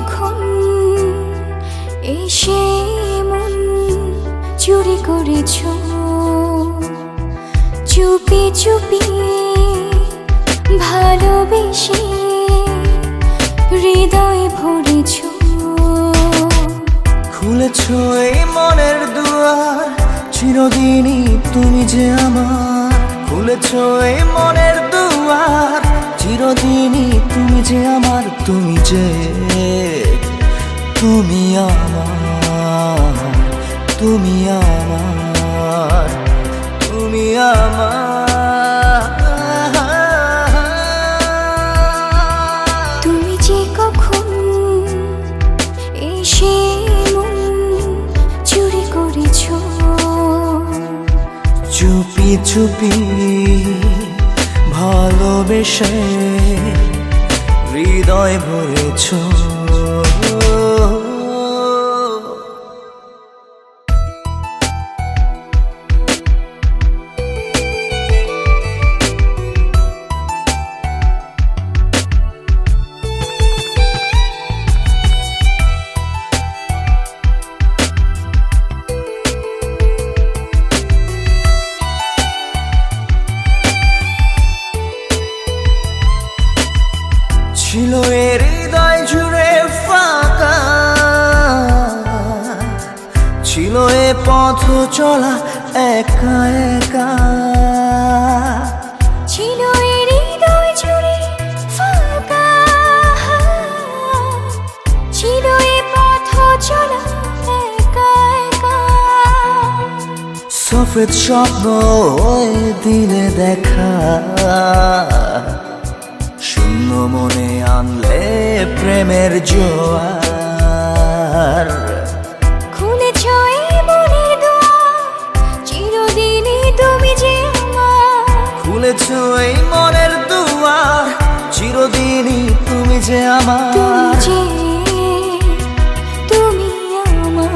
কখন এসে মন চুরি করেছ, চুপি চুপি ভালোবেসে হৃদয়ে ভরেছ। খুলেছ এই মনের দুয়ার, চিরদিনই তুমি যে আমার। খুলেছ এই মনের দুয়ার, চিরদিনই তুমি যে আমার। তুমি যে তুমি আমার, তুমি আমার, তুমি আমার। তুমি যে কখন এসে মন চুরি করেছ, চুপি চুপি ভালোবেসে হৃদয় ভরেছ। ছিল এ হৃদয় জুড়ে ফাঁকা, ছিল এ পথ চলা একা একা। ছিল এ হৃদয় জুড়ে ফাঁকা, ছিল এ পথ চলা একা একা। সফেদ স্বপ্ন হয়ে দিলে দেখা, শূন্য মনে আনলে প্রেমের জোয়ার। খুলেছ এই মনের দুয়ার, চিরদিনই তুমি যে আমার। খুলেছ এই মনের দুয়ার, চিরদিনই তুমি যে আমার। তুমি আমার,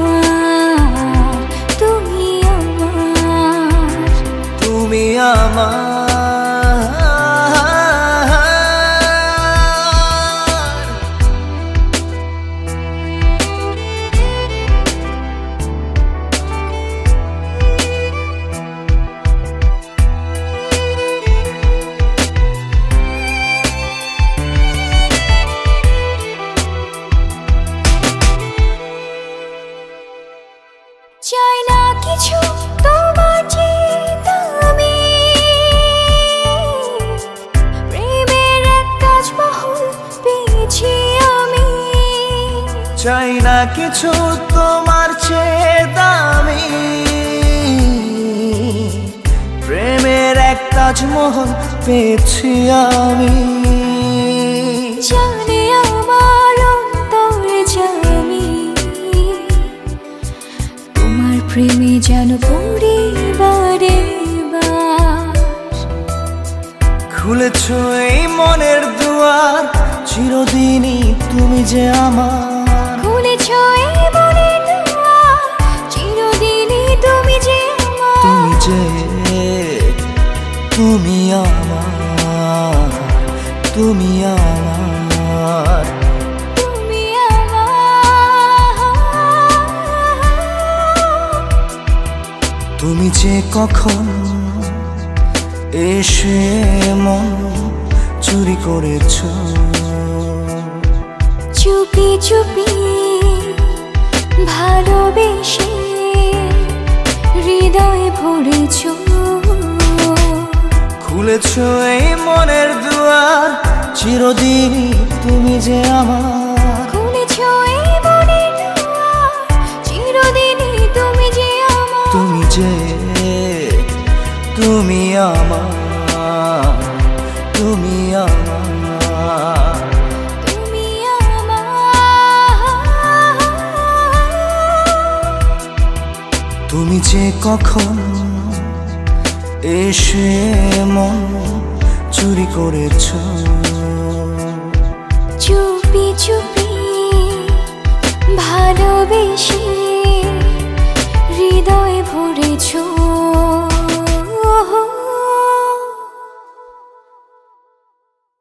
তুমি আমার, তুমি আমার। চাই না কিছু তোমার চেয়ে দামি, প্রেমের এক তাজমহল পেয়েছি আমি। চাই না কিছু তোমার চেয়ে দামি, প্রেমের এক তাজমহল পেয়েছি আমি। জানে আমার অন্তর জানি, তোমার প্রেমে যেন পরিবারে বাস। খুলেছ এই মনের দুয়ার, চিরদিনই তুমি যে আমার। খুলেছ এই মনের দুয়ার, চিরদিনই তুমি যে আমার। তুমি যে তুমি আমার, তুমি আমার, তুমি আমার। তুমি যে কখন এসে মন চুরি করেছ, চুপি চুপি ভালোবেসে হৃদয়ে ভরেছ। খুলেছ এই মনের দুয়ার, চিরদিনই তুমি যে আমার। খুলেছ এই মনের দুয়ার, চিরদিনই তুমি যে আমার। তুমি যে তুমি আমার, তুমি আমার, তুমি আমার। তুমি যে কখন এসে মন চুরি করেছ, চুপি চুপি ভালোবেসে হৃদয়ে ভরেছ।